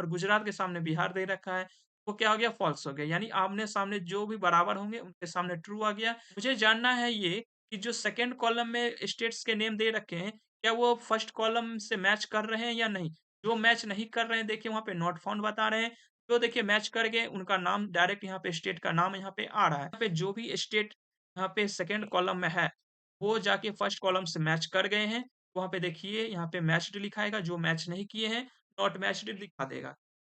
और गुजरात के सामने बिहार दे रखा है, वो क्या हो गया फॉल्स हो गया। यानी आमने-सामने जो भी बराबर होंगे उनके सामने ट्रू आ गया। मुझे जानना है ये कि जो सेकंड कॉलम में स्टेट्स के नेम दे रखे हैं, क्या वो फर्स्ट कॉलम से मैच कर रहे हैं या नहीं? जो मैच नहीं कर रहे हैं देखिए वहाँ पे नॉट फाउंड बता रहे हैं। जो देखिए मैच कर गए उनका नाम डायरेक्ट यहाँ पे स्टेट का नाम यहाँ पे आ रहा है। यहाँ पे जो भी स्टेट यहाँ पे सेकंड कॉलम में है, वो जाके फर्स्ट कॉलम से मैच कर गए हैं। वहाँ पे देखिए यहाँ पे मैच्ड लिखाएगा, जो मैच नहीं किए हैं नॉट मैच्ड दिखा देगा।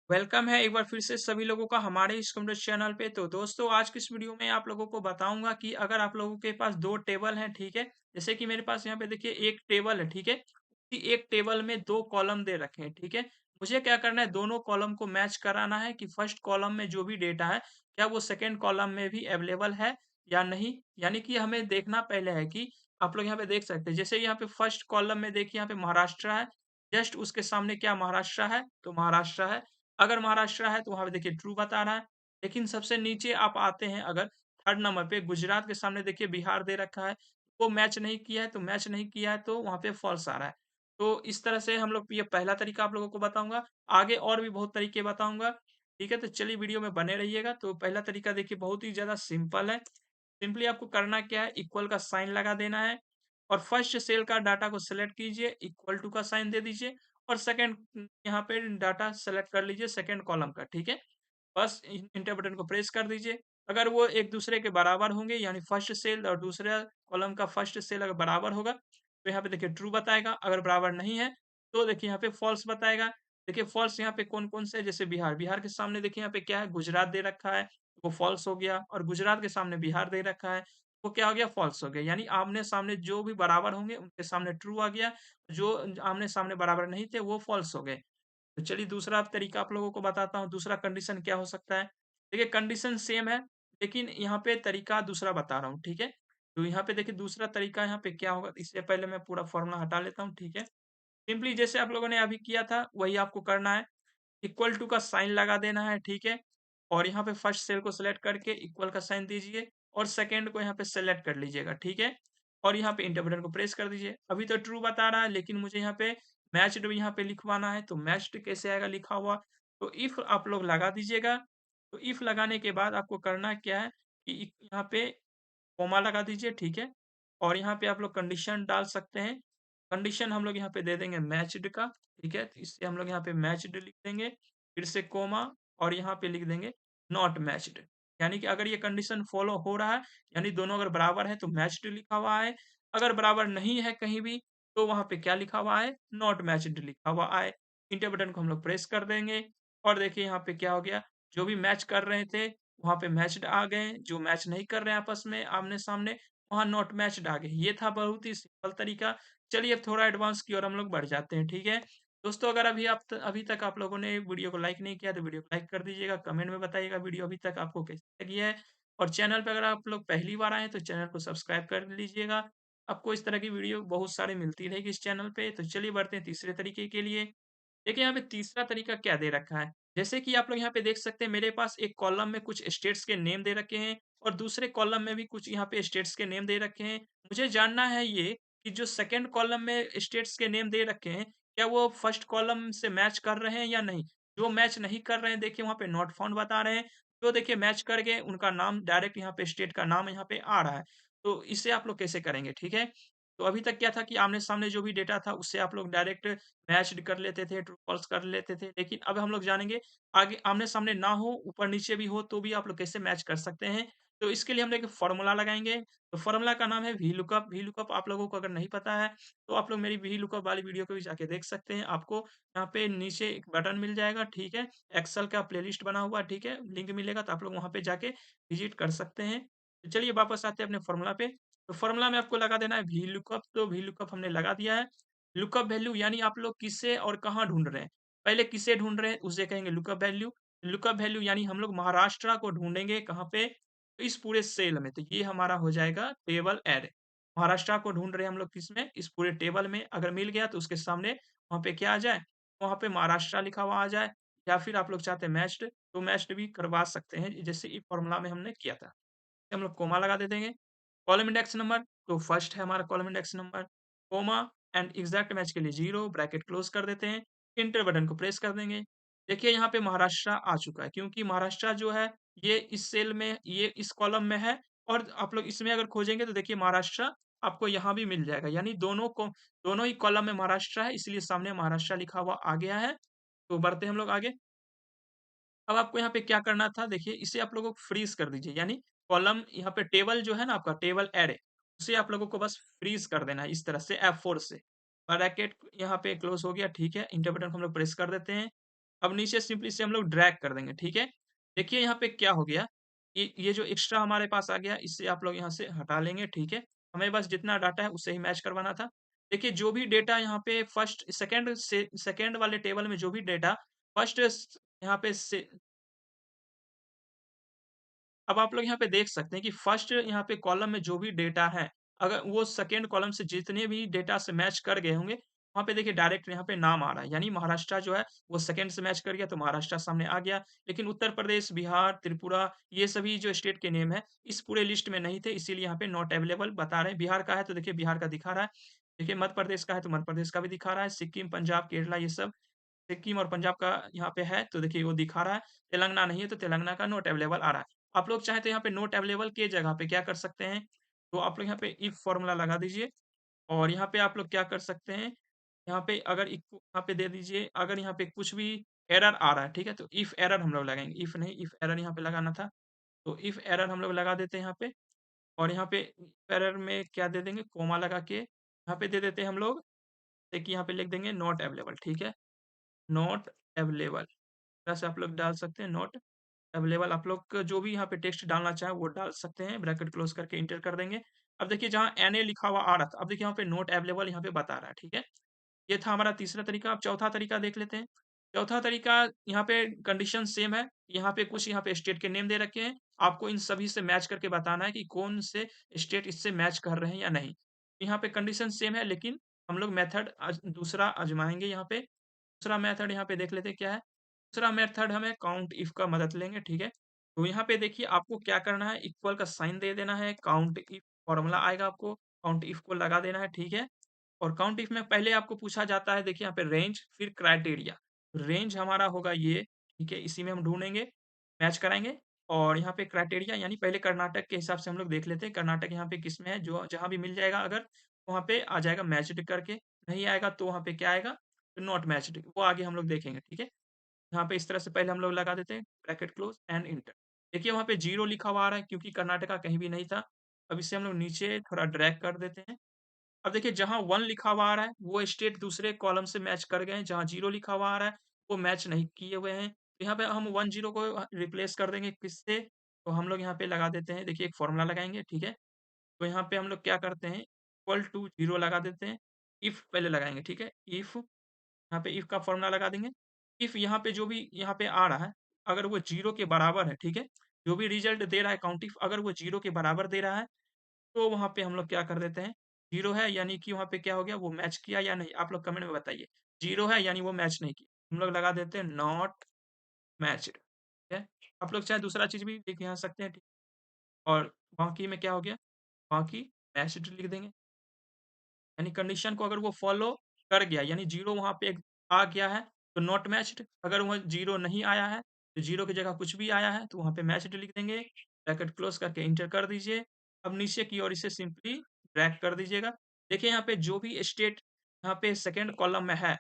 वेलकम है एक बार फिर से सभी लोगों का हमारे इस कंप्यूटर चैनल पे। तो दोस्तों आज की इस वीडियो में आप लोगों को बताऊंगा कि अगर आप लोगों के पास 2 टेबल हैं, ठीक है? जैसे कि मेरे पास यहाँ पे देखिए एक टेबल है, ठीक है? उसी एक टेबल में 2 कॉलम दे रखे हैं, ठीक है? मुझे क्या करना है दोनों कॉलम को मैच कराना है कि फर्स्ट कॉलम में जो भी डेटा है, क्या वो सेकंड कॉलम में भी अवेलेबल है या नहीं? यानी कि हमें देखना पहले है कि आप लोग यहाँ पे देख सकते हैं, जैसे यहाँ पे फर्स्ट कॉलम में देखिए यहाँ पे महाराष्ट्र है, जस्ट उसके सामने क्या महाराष्ट्र है? तो महाराष्ट्र है। अगर महाराष्ट्र है तो वहाँ पे देखिए ट्रू बता रहा है। लेकिन सबसे नीचे आप आते हैं अगर थर्ड नंबर पे गुजरात के सामने देखिए बिहार दे रखा है, वो मैच नहीं किया है तो मैच नहीं किया है तो वहाँ पे फॉल्स आ रहा है। तो इस तरह से हम लोग ये पहला तरीका आप लोगों को बताऊँगा। आगे और भी बहुत तरीके बताऊँगा। ठीक है? तो चलिए वीडियो में बने रहिएगा। तो पहला तरीका देखिए बहुत ही ज़्यादा सिंपल है। सिंपली आपको करना क्या है इक्वल का साइन लगा देना है और फर्स्ट सेल का डाटा को सिलेक्ट कीजिए, इक्वल टू का साइन दे दीजिए और सेकंड यहाँ पे डाटा सेलेक्ट कर लीजिए सेकंड कॉलम का, ठीक है? बस इंटर बटन को प्रेस कर दीजिए। अगर वो एक दूसरे के बराबर होंगे यानी फर्स्ट सेल और दूसरा कॉलम का फर्स्ट सेल अगर बराबर होगा, तो यहाँ पे देखिए ट्रू बताएगा, अगर बराबर नहीं है, तो देखिए यहाँ पे फॉल्स बताएगा। देखिए फॉल्स यहाँ पे कौन-कौन से है जैसे बिहार, बिहार के सामने देखिए यहाँ पे क्या है गुजरात दे रखा है, वो फॉल्स हो गया और गुजरात के सामने बिहार दे रखा है, वो क्या हो गया फॉल्स हो गया। यानी आमने-सामने जो भी बराबर होंगे उनके सामने ट्रू आ गया, जो आमने-सामने बराबर नहीं थे वो फॉल्स हो गए। तो चलिए दूसरा तरीका आप लोगों को बताता हूँ, दूसरा कंडीशन क्या हो सकता है। देखिए कंडीशन सेम है, लेकिन यहाँ पे तरीका दूसरा बता रहा हूँ, ठीक है? तो यहाँ पे देखिए दूसरा तरीका यहाँ पे क्या होगा, इससे पहले मैं पूरा फ़ॉर्मूला हटा लेता हूँ, ठीक है? सिंपली जैसे आप लोगों ने अभी किया था, वही आपको करना है। इक्वल टू का साइन लगा देना है, ठीक है? और यहाँ पे फर्स्ट सेल को सेलेक्ट करके इक्वल का साइन दीजिए और सेकंड को यहाँ पे सेलेक्ट कर लीजिएगा, ठीक है? और यहाँ पे इंटर बटन को प्रेस कर दीजिए। अभी तो ट्रू बता रहा है लेकिन मुझे यहाँ पे मैच्ड भी यहाँ पे लिखवाना है, तो मैच्ड कैसे आएगा लिखा हुआ? तो इफ आप लोग लगा दीजिएगा। तो इफ लगाने के बाद आपको करना क्या है कि यहाँ पे कॉमा लगा दीजिए, ठीक है? और यहाँ पे आप लोग कंडीशन डाल सकते हैं। कंडीशन हम लोग यहाँ पे दे देंगे मैच्ड का, ठीक है? तो इससे हम लोग यहाँ पे मैच्ड लिख देंगे, फिर से कोमा और यहाँ पे लिख देंगे नॉट मैच्ड। यानी कि अगर ये कंडीशन फॉलो हो रहा है, यानी दोनों अगर बराबर है तो मैच्ड लिखा हुआ है, अगर बराबर नहीं है कहीं भी, तो वहाँ पे क्या लिखा हुआ है? नॉट मैच्ड लिखा हुआ है। इंटर बटन को हम लोग प्रेस कर देंगे और देखिए यहाँ पे क्या हो गया, जो भी मैच कर रहे थे, वहाँ पे मैच्ड आ गए, जो मैच नहीं कर रहे हैं आपस में आमने-सामने, वहाँ नॉट मैच्ड आ गए। ये था बहुत ही सिंपल तरीका। चलिए अब थोड़ा एडवांस की ओर हम लोग बढ़ जाते हैं, ठीक है? दोस्तों अगर अभी तक आप लोगों ने वीडियो को लाइक नहीं किया तो वीडियो को लाइक कर दीजिएगा, कमेंट में बताइएगा वीडियो अभी तक आपको कैसी लगी है और चैनल पे अगर आप लोग पहली बार आए हैं तो चैनल को सब्सक्राइब कर लीजिएगा। आपको इस तरह की वीडियो बहुत सारी मिलती रहेगी इस चैनल पे। तो चलिए बढ़ते हैं तीसरे तरीके के लिए। देखिए यहाँ पे तीसरा तरीका क्या दे रखा है। जैसे कि आप लोग यहाँ पे देख सकते हैं मेरे पास एक कॉलम में कुछ स्टेट्स के नेम दे रखे हैं और दूसरे कॉलम में भी कुछ यहाँ पे स्टेट्स के नेम दे रखे हैं। मुझे जानना है ये कि जो सेकंड कॉलम में स्टेट्स के नेम दे रखे हैं, क्या वो फर्स्ट कॉलम से मैच कर रहे हैं या नहीं? जो मैच नहीं कर रहे हैं देखिए वहाँ पे नॉट फाउंड बता रहे हैं। जो देखिए मैच कर गए उनका नाम डायरेक्ट यहाँ पे स्टेट का नाम यहाँ पे आ रहा है। तो इसे आप लोग कैसे करेंगे, ठीक है? तो अभी तक क्या था कि आमने-सामने जो भी डेटा था उससे आप लोग डायरेक्ट मैच्ड कर लेते थे, ट्रू फॉल्स कर लेते थे। लेकिन अब हम लोग जानेंगे आगे आमने-सामने ना हो, ऊपर-नीचे भी हो तो भी आप लोग कैसे मैच कर सकते हैं। तो इसके लिए हम लोग एक फ़ॉर्मूला लगाएँगे। तो फ़ॉर्मूला का नाम है वीलुकअप। वीलुकअप आप लोगों को अगर नहीं पता है, तो आप लोग मेरी वीलुकअप वाली वीडियो को भी जाके देख सकते हैं। आपको यहाँ पे नीचे एक बटन मिल जाएगा, ठीक है? एक्सेल का प्लेलिस्ट बना हुआ है, ठीक है? लिंक मिलेगा तो आप लोग वहाँ पे जाके विज़िट कर सकते हैं। तो चलिए वापस आते हैं अपने फ़ॉर्मूला पे। तो फ़ॉर्मूला में आपको लगा देना है वीलुकअप, तो वीलुकअप हमने लगा दिया है। लुकअप वैल्यू यानी आप लोग किसे और कहाँ ढूँढ रहे हैं। पहले किसे ढूँढ रहे हैं उसे कहेंगे लुकअप वैल्यू। लुकअप वैल्यू यानी हम लोग महाराष्ट्र को ढूँढेंगे कहाँ पे? इस पूरे सेल में। तो ये हमारा हो जाएगा टेबल एरे। महाराष्ट्र को ढूँढ रहे हैं हम लोग किसमें? इस पूरे टेबल में। अगर मिल गया तो उसके सामने वहाँ पे क्या आ जाए? वहाँ पे महाराष्ट्र लिखा हुआ आ जाए या फिर आप लोग चाहते हैं मैच्ड तो मैच्ड भी करवा सकते हैं जैसे इस फ़ॉर्मूला में हमने किया था। हम लोग कोमा लगा दे देंगे। कॉलम इंडेक्स नंबर तो फर्स्ट है हमारा column index number, comma and exact match के लिए 0 ब्रैकेट क्लोज़ कर देते हैं। एंटर बटन को प्रेस कर देंगे। देखिए यहाँ पे महाराष्ट्र आ चुका है क्योंकि महाराष्ट्र जो है ये इस सेल में ये इस कॉलम में है और आप लोग इसमें अगर खोजेंगे तो देखिए महाराष्ट्र आपको यहाँ भी मिल जाएगा यानी दोनों ही कॉलम में महाराष्ट्र है इसलिए सामने महाराष्ट्र लिखा हुआ आ गया है। तो बढ़ते हैं हम लोग आगे। अब आपको यहाँ पे क्या करना था देखिए इसे आप लोगों को फ्रीज़ कर दीजिए यानी कॉलम यहाँ पे टेबल जो है ना आपका टेबल एरे, उसे आप लोगों को बस फ्रीज़ कर देना है इस तरह से F4 से। ब्रैकेट यहाँ पे क्लोज़ हो गया ठीक है, एंटर बटन को हम लोग प्रेस कर देते हैं। अब नीचे सिंपली से हम लोग ड्रैग कर देंगे ठीक है। देखिए यहाँ पे क्या हो गया, ये जो एक्स्ट्रा हमारे पास आ गया इसे आप लोग यहाँ से हटा लेंगे ठीक है। हमें बस जितना डाटा है उससे ही मैच करवाना था। देखिए जो भी डेटा यहाँ पे फर्स्ट सेकंड से सेकंड वाले टेबल में जो भी डेटा फर्स्ट स यहाँ पे से अब आप लोग यहाँ पे देख सकते हैं कि फर्स्ट यहाँ पे कॉलम में जो भी डेटा है, अगर वो सेकंड कॉलम से जितने भी डेटा से मैच कर गए होंगे, वहाँ पे देखिए डायरेक्ट यहाँ पे नाम आ रहा है। यानी महाराष्ट्र जो है वो सेकंड से मैच कर गया तो महाराष्ट्र सामने आ गया। लेकिन उत्तर प्रदेश, बिहार, त्रिपुरा ये सभी जो स्टेट के नेम है, इस पूरे लिस्ट में नहीं थे इसीलिए यहाँ पे नॉट अवेलेबल बता रहे हैं। बिहार का है तो देखिए बिहार का दिखा रहा है। देखिए मध्य प्रदेश का है तो मध्य प्रदेश का भी दिखा रहा है। सिक्किम, पंजाब, केरला ये सब सिक्किम और पंजाब का यहाँ पे है तो देखिए वो दिखा रहा है। तेलंगाना नहीं है तो तेलंगाना का नॉट अवेलेबल आ रहा है। आप लोग चाहें तो यहाँ पे नॉट अवेलेबल के जगह पे क्या कर सकते हैं, तो आप लोग यहाँ पे इफ फ़ॉर्मूला लगा दीजिए और यहाँ पे आप लोग क्या कर सकते हैं, यहाँ पे अगर इक्व यहाँ पे दे दीजिए, अगर यहाँ पे कुछ भी एरर आ रहा है, ठीक है? तो इफ एरर हम लोग लगाएँगे, इफ नहीं इफ एरर यहाँ पे लगाना था। तो इफ एरर हम लोग लगा देते हैं यहाँ पे और यहाँ पे इफ एरर में क्या दे देंगे, कोमा लगा के यहाँ पे दे देते हैं हम लोग, देखिए यहाँ पे लिख देंगे नॉट अवेलेबल, ठीक है? नॉट अवेलेबल, इस तरह से आप लोग डाल सकते हैं नॉट अवेलेबल आप लोग को जो भी यहाँ पे टेक्स्ट डालना चाहें वो डाल सकते हैं, ब्रैकेट क्लोज़ करके एंटर कर देंगे। अब देखिए जहाँ एनए लिखा हुआ आ रहा था, अब देखिए यहाँ पे नॉट अवेलेबल यहाँ पे बता रहा है, ठीक है? ये था हमारा तीसरा तरीका, अब चौथा तरीका देख लेते हैं। चौथा तरीका यहाँ पे कंडीशन सेम है, यहाँ पे कुछ यहाँ पे स्टेट के नेम दे रखे हैं, आपको इन सभी से मैच करके बताना है कि कौन से स्टेट इससे मैच कर रहे हैं या नहीं। यहाँ पे कंडीशन सेम है लेकिन हम लोग मेथड दूसरा आज़माएँगे यहाँ पे। दूसरा मेथड यहाँ पे देख लेते हैं क्या है। दूसरा मेथड हमें काउंट इफ का मदद लेंगे, ठीक है? तो यहाँ पे देखिए आपको क्या करना है, इक्वल का साइन दे देना है, काउंट इफ फॉर्मूला आएगा आपको, काउंट इफ को लगा देना है, ठीक है? और काउंट इफ में पहले आपको पूछा जाता है देखिए यहाँ पे रेंज फिर क्राइटेरिया। रेंज हमारा होगा ये, ठीक है? इसी में हम ढूँढेंगे, मैच कराएँगे और यहाँ पे क्राइटेरिया यानी पहले कर्नाटक के हिसाब से हम लोग देख लेते हैं, कर्नाटक यहाँ पे किसमें है, जो जहाँ भी मिल जाएगा अगर, वहाँ पे आ जाएगा मैच्ड करके, नहीं आएगा तो वहाँ पे क्या आएगा, नॉट मैच्ड वो आगे हम लोग देखेंगे, ठीक है? यहाँ पे इस तरह से पहले हम लोग लगा देते हैं, ब्रैकेट क्लोज़ एंड एंटर। देखिए वहाँ पे 0 लिखा हुआ आ रहा है क्योंकि कर्नाटका कहीं भी नहीं था। अब इसे हम लोग नीचे थोड़ा ड्रैग कर देते हैं। अब देखिए जहाँ 1 लिखा हुआ आ रहा है, वो स्टेट दूसरे कॉलम से मैच कर गए हैं, जहाँ 0 लिखा हुआ आ रहा है, वो मैच नहीं किए हुए हैं। तो यहाँ पे हम 1-0 को रिप्लेस कर देंगे किससे? तो हम लोग यहाँ पे लगा देते हैं, देखिए एक फ़ॉर्मूला लगाएँगे, ठीक है? तो यहाँ पे हम लोग क्या करते हैं, इक्वल टू 0 लगा देते हैं, इफ पहले लगाएँगे, ठीक है? इफ यहाँ पे इफ का फ़ॉर्मूला लगा देंगे। इफ यहाँ पे जो भी यहाँ पे आ रहा है, अगर वो 0 के बराबर है, ठीक है? जो भी रिज़ल्ट दे रहा है काउंट इफ अगर वो 0 के बराबर दे रहा है, तो वहाँ पे हम लोग क्या कर देते हैं, 0 है यानी कि वहाँ पे क्या हो गया, वो मैच किया या नहीं? आप लोग कमेंट में बताइए। 0 है यानी वो मैच नहीं किया। हम लोग लगा देते हैं नॉट मैच्ड, ठीक है? आप लोग चाहे दूसरा चीज़ भी लिख यहाँ सकते हैं, ठीक और बाकी में क्या हो गया, बाकी मैच्ड लिख देंगे। यानी कंडीशन को अगर वो फ़ॉलो कर गया, यानी 0 वहाँ पे आ गया है, तो नॉट मैच्ड अगर वहाँ 0 नहीं आया है, तो 0 की जगह कुछ भी आया है, तो वहाँ पे मैच्ड लिख देंगे, ब्रैकेट क्लोज़ करके एंटर कर दीजिए। अब नीचे की ओर इसे सिंपली ड्रैग कर दीजिएगा। देखिए यहाँ पे जो भी स्टेट यहाँ पे सेकंड कॉलम में है,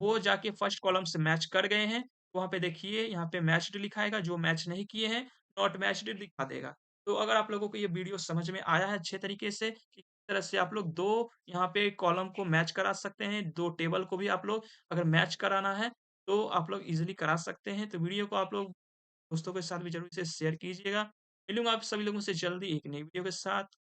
वो जाके फर्स्ट कॉलम से मैच कर गए हैं, तो वहाँ पे देखिए यहाँ पे मैच्ड लिखा आएगा, जो मैच नहीं किए हैं, नॉट मैच्ड दिखा देगा। तो अगर आप लोगों को ये वीडियो समझ में आया है अच्छे तरीके से कि तरह से आप लोग 2 यहाँ पे कॉलम को मैच करा सकते हैं, 2 टेबल को भी आप लोग अगर मैच कराना है, तो आप लोग ईज़िली करा सकते हैं। तो वीडियो को आप लोग दोस्तों के साथ भी ज़रूर से शेयर कीजिएगा। मिलूँगा आप सभी लोगों से जल्दी एक नई वीडियो के साथ।